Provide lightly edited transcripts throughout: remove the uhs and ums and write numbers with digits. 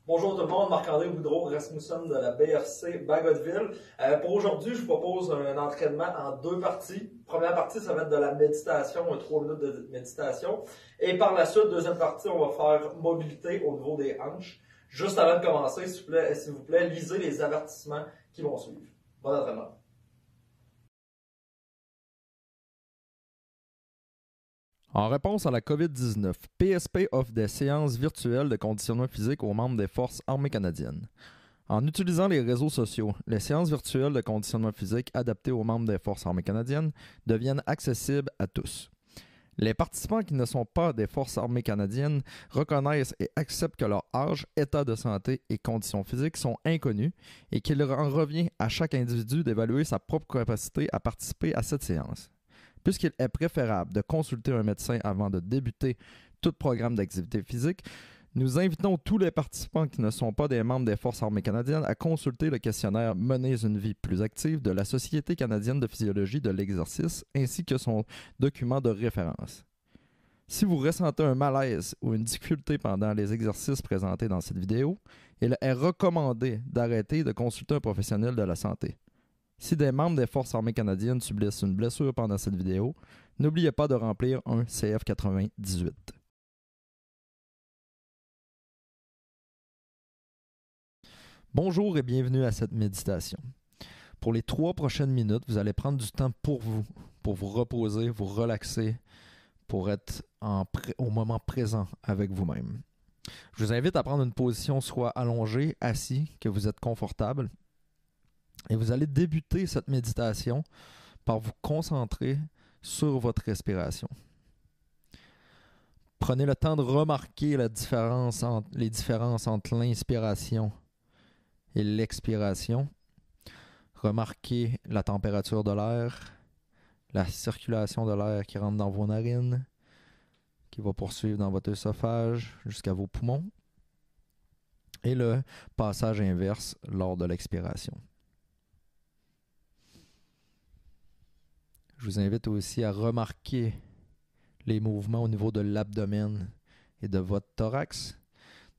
Bonjour tout le monde, Marc-André Boudreau, Rasmussen de la BRC Bagotville. Pour aujourd'hui, je vous propose un entraînement en deux parties. Première partie, ça va être de la méditation, 3 minutes de méditation. Et par la suite, deuxième partie, on va faire mobilité au niveau des hanches. Juste avant de commencer, s'il vous plaît, lisez les avertissements qui vont suivre. Bon entraînement. En réponse à la COVID-19, PSP offre des séances virtuelles de conditionnement physique aux membres des Forces armées canadiennes. En utilisant les réseaux sociaux, les séances virtuelles de conditionnement physique adaptées aux membres des Forces armées canadiennes deviennent accessibles à tous. Les participants qui ne sont pas des Forces armées canadiennes reconnaissent et acceptent que leur âge, état de santé et conditions physiques sont inconnus et qu'il en revient à chaque individu d'évaluer sa propre capacité à participer à cette séance. Puisqu'il est préférable de consulter un médecin avant de débuter tout programme d'activité physique, nous invitons tous les participants qui ne sont pas des membres des Forces armées canadiennes à consulter le questionnaire Menez une vie plus active de la Société canadienne de physiologie de l'exercice ainsi que son document de référence. Si vous ressentez un malaise ou une difficulté pendant les exercices présentés dans cette vidéo, il est recommandé d'arrêter de consulter un professionnel de la santé. Si des membres des Forces armées canadiennes subissent une blessure pendant cette vidéo, n'oubliez pas de remplir un CF98. Bonjour et bienvenue à cette méditation. Pour les 3 prochaines minutes, vous allez prendre du temps pour vous reposer, vous relaxer, pour être au moment présent avec vous-même. Je vous invite à prendre une position soit allongée, assis, que vous êtes confortable. Et vous allez débuter cette méditation par vous concentrer sur votre respiration. Prenez le temps de remarquer les différences entre l'inspiration et l'expiration. Remarquez la température de l'air, la circulation de l'air qui rentre dans vos narines, qui va poursuivre dans votre œsophage jusqu'à vos poumons, et le passage inverse lors de l'expiration. Je vous invite aussi à remarquer les mouvements au niveau de l'abdomen et de votre thorax.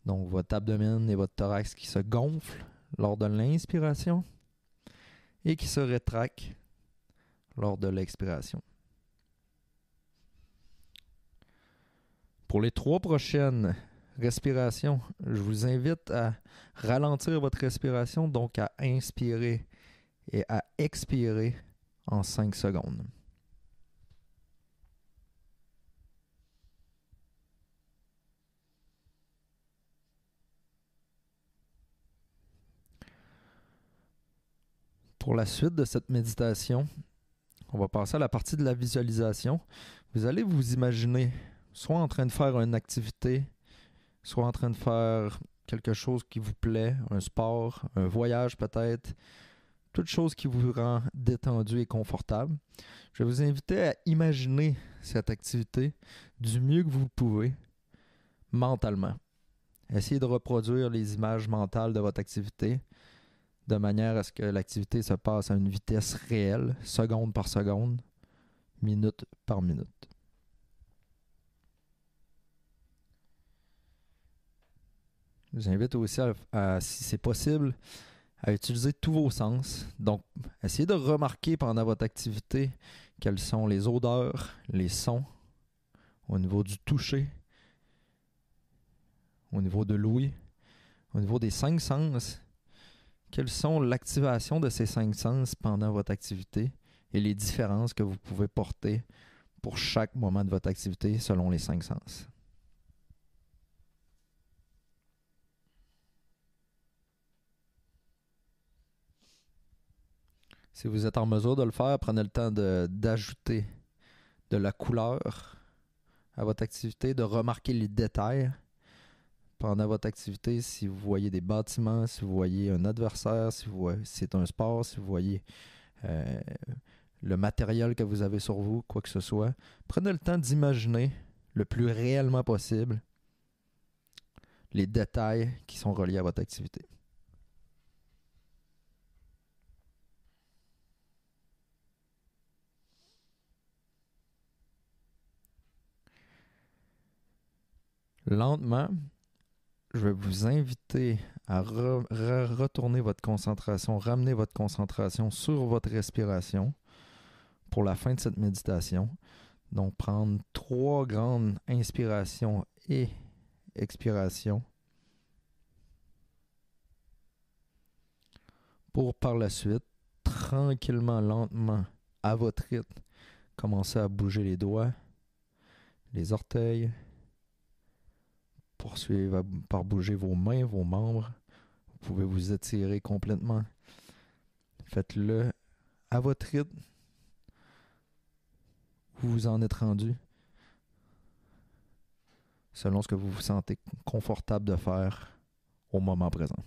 Donc, votre abdomen et votre thorax qui se gonflent lors de l'inspiration et qui se rétractent lors de l'expiration. Pour les 3 prochaines respirations, je vous invite à ralentir votre respiration, donc à inspirer et à expirer en 5 secondes. Pour la suite de cette méditation, on va passer à la partie de la visualisation. Vous allez vous imaginer soit en train de faire une activité, soit en train de faire quelque chose qui vous plaît, un sport, un voyage peut-être, toute chose qui vous rend détendu et confortable. Je vais vous inviter à imaginer cette activité du mieux que vous pouvez mentalement. Essayez de reproduire les images mentales de votre activité de manière à ce que l'activité se passe à une vitesse réelle, seconde par seconde, minute par minute. Je vous invite aussi si c'est possible, à utiliser tous vos sens. Donc, essayez de remarquer pendant votre activité quelles sont les odeurs, les sons, au niveau du toucher, au niveau de l'ouïe, au niveau des 5 sens. Quelles sont l'activation de ces 5 sens pendant votre activité et les différences que vous pouvez porter pour chaque moment de votre activité selon les 5 sens. Si vous êtes en mesure de le faire, prenez le temps d'ajouter de la couleur à votre activité, de remarquer les détails pendant votre activité. Si vous voyez des bâtiments, si vous voyez un adversaire, si c'est un sport, si vous voyez le matériel que vous avez sur vous, quoi que ce soit, prenez le temps d'imaginer le plus réellement possible les détails qui sont reliés à votre activité. Lentement, je vais vous inviter à retourner votre concentration, ramener votre concentration sur votre respiration pour la fin de cette méditation. Donc, prendre 3 grandes inspirations et expirations pour par la suite, tranquillement, lentement, à votre rythme, commencer à bouger les doigts, les orteils, poursuivre par bouger vos mains, vos membres. Vous pouvez vous étirer complètement. Faites-le à votre rythme. Vous vous en êtes rendu selon ce que vous vous sentez confortable de faire au moment présent.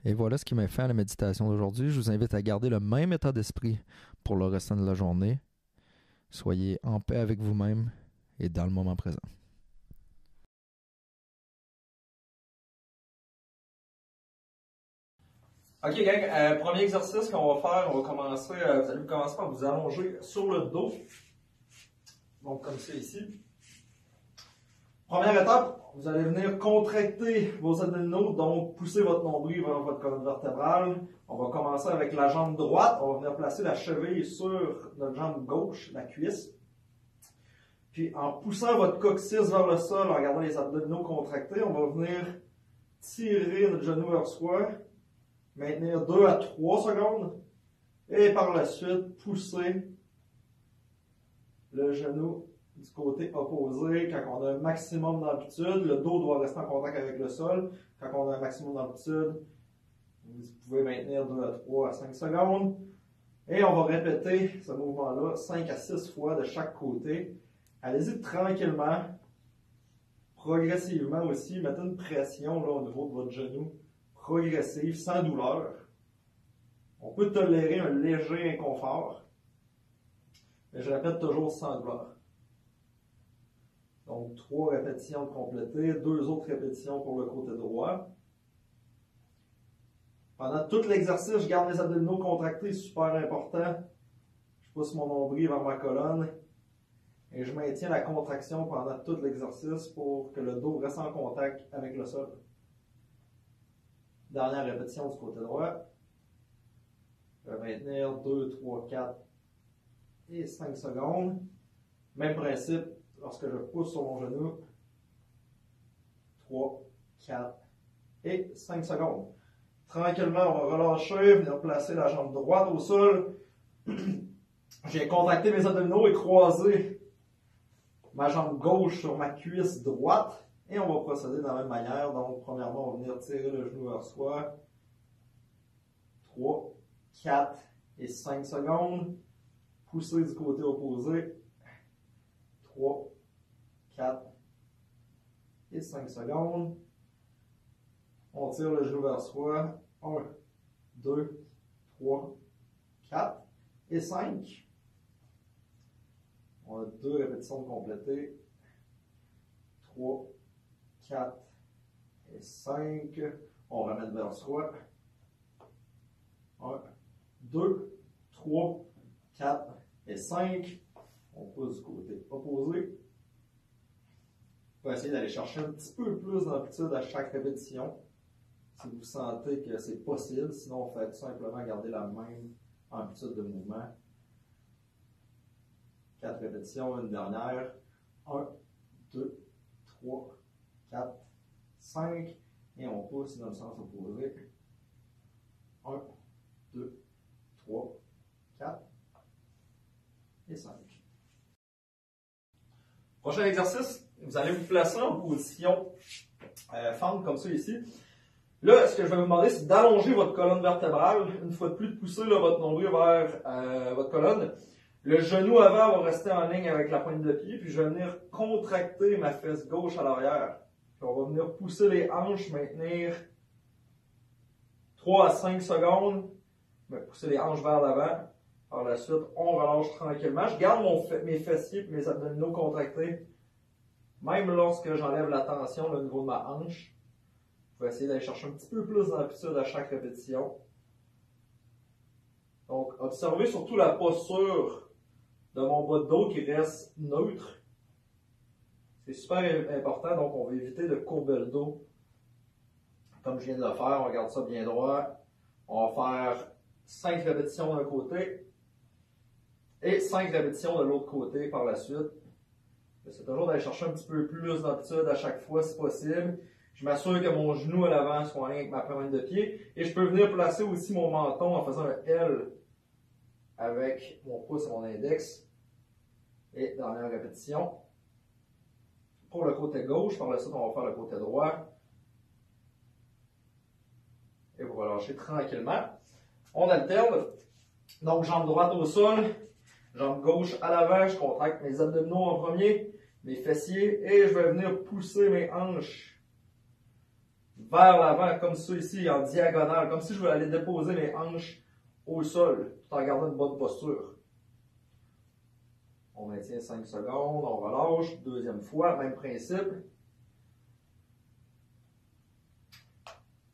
Et voilà ce qui m'a fait à la méditation d'aujourd'hui. Je vous invite à garder le même état d'esprit pour le restant de la journée. Soyez en paix avec vous-même et dans le moment présent. Ok gang, premier exercice qu'on va faire, on va commencer, vous allez commencer par vous allonger sur le dos. Donc comme ça ici. Première étape, vous allez venir contracter vos abdominaux, donc pousser votre nombril vers votre colonne vertébrale. On va commencer avec la jambe droite, on va venir placer la cheville sur notre jambe gauche, la cuisse. Puis en poussant votre coccyx vers le sol, en gardant les abdominaux contractés, on va venir tirer notre genou vers soi. Maintenir 2 à 3 secondes et par la suite pousser le genou du côté opposé quand on a un maximum d'amplitude. Le dos doit rester en contact avec le sol. Quand on a un maximum d'amplitude, vous pouvez maintenir 2 à 3 à 5 secondes. Et on va répéter ce mouvement-là 5 à 6 fois de chaque côté. Allez-y tranquillement, progressivement aussi. Mettez une pression là, au niveau de votre genou. Progressive, sans douleur. On peut tolérer un léger inconfort, mais je répète toujours sans douleur. Donc, 3 répétitions de compléter, 2 autres répétitions pour le côté droit. Pendant tout l'exercice, je garde les abdominaux contractés, super important. Je pousse mon nombril vers ma colonne et je maintiens la contraction pendant tout l'exercice pour que le dos reste en contact avec le sol. Dernière répétition du côté droit. Je vais maintenir 2, 3, 4 et 5 secondes. Même principe lorsque je pousse sur mon genou. 3, 4 et 5 secondes. Tranquillement, on va relâcher, venir placer la jambe droite au sol. J'ai contracté mes abdominaux et croisé ma jambe gauche sur ma cuisse droite. Et on va procéder de la même manière. Donc, premièrement, on va venir tirer le genou vers soi. 3, 4 et 5 secondes. Pousser du côté opposé. 3, 4 et 5 secondes. On tire le genou vers soi. 1, 2, 3, 4 et 5. On a 2 répétitions de compléter. 3, 4 et 5. On ramène vers soi. 1, 2, 3, 4 et 5. On pousse du côté opposé. On va essayer d'aller chercher un petit peu plus d'amplitude à chaque répétition. Si vous sentez que c'est possible, sinon on fait tout simplement garder la même amplitude de mouvement. 4 répétitions, une dernière. 1, 2, 3, 4, 5. Et on pousse dans le sens opposé. 1, 2, 3, 4 et 5. Prochain exercice, vous allez vous placer en position fente comme ça ici. Là, ce que je vais vous demander, c'est d'allonger votre colonne vertébrale. Une fois de plus, de pousser là, votre nombril vers votre colonne. Le genou avant va rester en ligne avec la pointe de pied, puis je vais venir contracter ma fesse gauche à l'arrière. Puis on va venir pousser les hanches, maintenir 3 à 5 secondes, pousser les hanches vers l'avant. Par la suite, on relâche tranquillement. Je garde mes fessiers et mes abdominaux contractés, même lorsque j'enlève la tension au niveau de ma hanche. Je vais essayer d'aller chercher un petit peu plus d'amplitude à chaque répétition. Donc, observez surtout la posture de mon bas de dos qui reste neutre. C'est super important, donc on va éviter de courber le dos. Comme je viens de le faire, on regarde ça bien droit. On va faire 5 répétitions d'un côté et 5 répétitions de l'autre côté par la suite. C'est toujours d'aller chercher un petit peu plus d'amplitude à chaque fois si possible. Je m'assure que mon genou à l'avant soit en lien avec ma pointe de pied. Et je peux venir placer aussi mon menton en faisant un L avec mon pouce et mon index. Et dernière répétition. Pour le côté gauche, par la suite, on va faire le côté droit. Et vous relâchez tranquillement. On alterne. Donc, jambe droite au sol, jambe gauche à l'avant. Je contracte mes abdominaux en premier, mes fessiers, et je vais venir pousser mes hanches vers l'avant, comme ça ici, en diagonale, comme si je voulais aller déposer mes hanches au sol, tout en gardant une bonne posture. On maintient 5 secondes, on relâche, deuxième fois, même principe.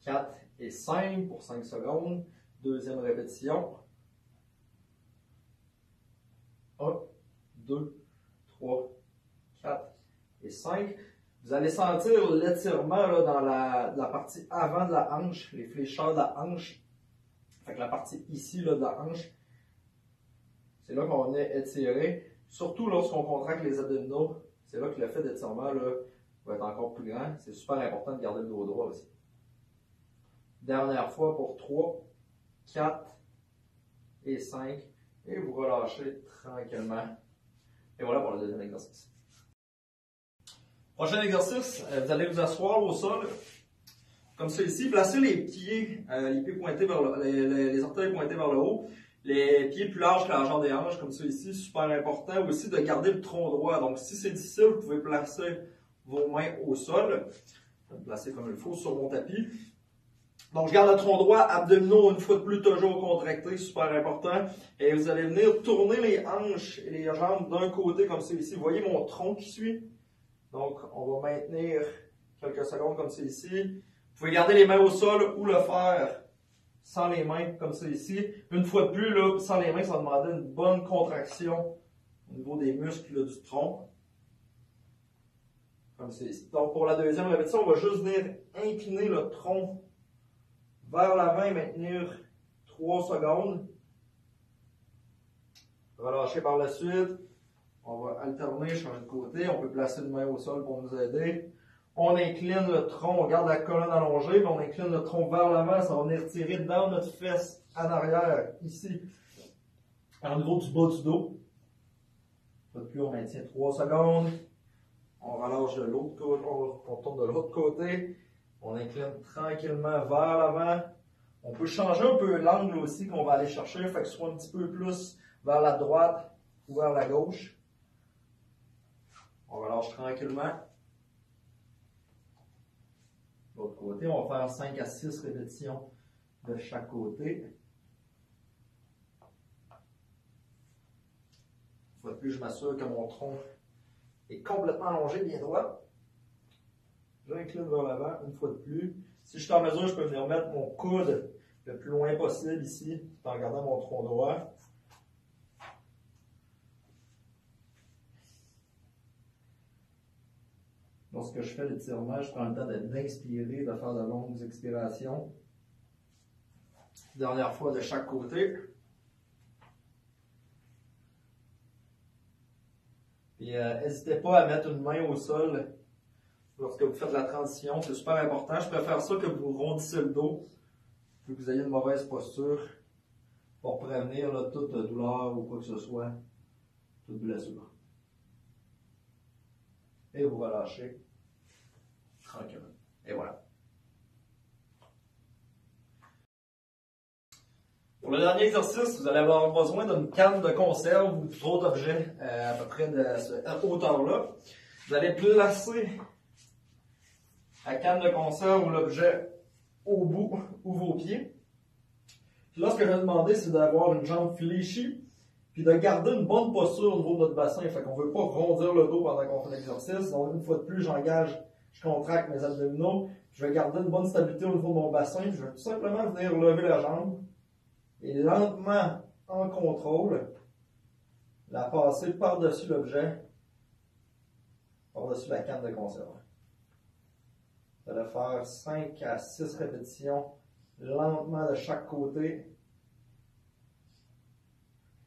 4 et 5 pour 5 secondes, deuxième répétition. 1, 2, 3, 4 et 5. Vous allez sentir l'étirement dans la partie avant de la hanche, les flécheurs de la hanche. Fait que la partie ici là, de la hanche, c'est là qu'on est étiré. Surtout lorsqu'on contracte les abdominaux, c'est là que l'effet d'étirement va être encore plus grand. C'est super important de garder le dos droit aussi. Dernière fois pour 3, 4 et 5. Et vous relâchez tranquillement. Et voilà pour le deuxième exercice. Prochain exercice, vous allez vous asseoir au sol, comme ça ici. Placez les pieds pointés vers les orteils pointés vers le haut. Les pieds plus larges que la largeur des hanches, comme ça ici. Super important aussi de garder le tronc droit. Donc si c'est difficile, vous pouvez placer vos mains au sol. Je vais me placer comme il faut sur mon tapis. Donc je garde le tronc droit, abdominaux une fois de plus toujours contractés, super important. Et vous allez venir tourner les hanches et les jambes d'un côté comme ça ici. Vous voyez mon tronc qui suit? Donc, on va maintenir quelques secondes comme ça ici. Vous pouvez garder les mains au sol ou le faire sans les mains comme ça ici. Une fois de plus, là, sans les mains, ça va demander une bonne contraction au niveau des muscles là, du tronc. Comme ça ici. Donc, pour la deuxième répétition, on va juste venir incliner le tronc vers l'avant et maintenir 3 secondes. Relâcher par la suite. On va alterner sur un côté. On peut placer une main au sol pour nous aider. On incline le tronc, on garde la colonne allongée, mais on incline le tronc vers l'avant. Ça va venir tirer dans notre fesse en arrière, ici, en niveau du bas du dos. Puis on maintient 3 secondes. On relâche de l'autre côté, on tourne de l'autre côté. On incline tranquillement vers l'avant. On peut changer un peu l'angle aussi qu'on va aller chercher, fait que ce soit un petit peu plus vers la droite ou vers la gauche. On relâche tranquillement. De l'autre côté, on va faire 5 à 6 répétitions de chaque côté. Une fois de plus, je m'assure que mon tronc est complètement allongé, bien droit. J'incline vers l'avant une fois de plus. Si je suis en mesure, je peux venir mettre mon coude le plus loin possible ici, tout en gardant mon tronc droit. Lorsque je fais l'étirement, je prends le temps d'inspirer, de faire de longues expirations. Dernière fois de chaque côté. Puis n'hésitez pas à mettre une main au sol lorsque vous faites la transition. C'est super important. Je préfère ça que vous rondissez le dos, que vous ayez une mauvaise posture pour prévenir là, toute douleur ou quoi que ce soit, toute blessure. Et vous relâchez tranquillement. Et voilà. Pour le dernier exercice, vous allez avoir besoin d'une canne de conserve ou d'autres objets à peu près de cette hauteur-là. Vous allez placer la canne de conserve ou l'objet au bout ou vos pieds. Puis là, ce que je vais demander, c'est d'avoir une jambe fléchie puis de garder une bonne posture au niveau de notre bassin. Fait qu'on ne veut pas rondir le dos pendant qu'on fait l'exercice. Donc, une fois de plus, je contracte mes abdominaux. Je vais garder une bonne stabilité au niveau de mon bassin. Je vais tout simplement venir lever la jambe et lentement, en contrôle, la passer par-dessus l'objet par-dessus la canne de conserve. Vous allez faire 5 à 6 répétitions lentement de chaque côté.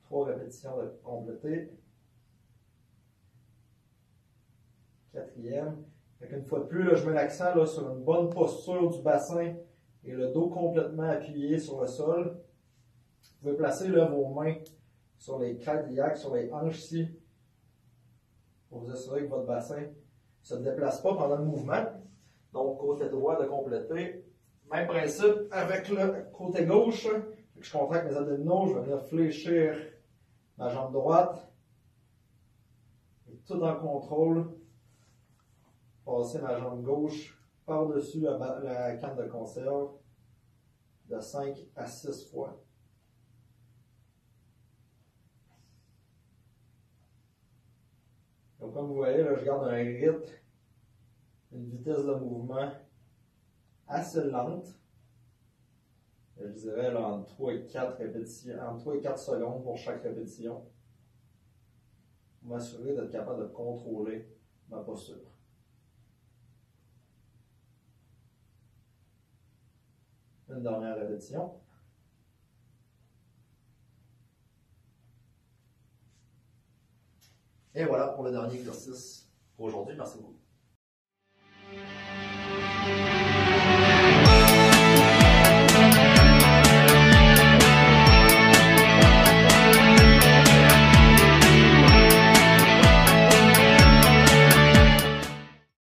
3 répétitions de compléter. 4e. Une fois de plus, là, je mets l'accent là, sur une bonne posture du bassin et le dos complètement appuyé sur le sol. Vous pouvez placer là, vos mains sur les cardiaques, sur les hanches ici, pour vous assurer que votre bassin ne se déplace pas pendant le mouvement. Donc, côté droit de compléter. Même principe avec le côté gauche. Je contracte mes abdominaux, je vais venir fléchir ma jambe droite. Et tout en contrôle, passer ma jambe gauche par-dessus la canne de conserve de 5 à 6 fois. Donc, comme vous voyez, là, je garde un rythme, une vitesse de mouvement assez lente. Je dirais là, entre 3 et 4 répétitions, entre 3 et 4 secondes pour chaque répétition. Pour m'assurer d'être capable de contrôler ma posture. Une dernière répétition. Et voilà pour le dernier exercice pour aujourd'hui. Merci beaucoup.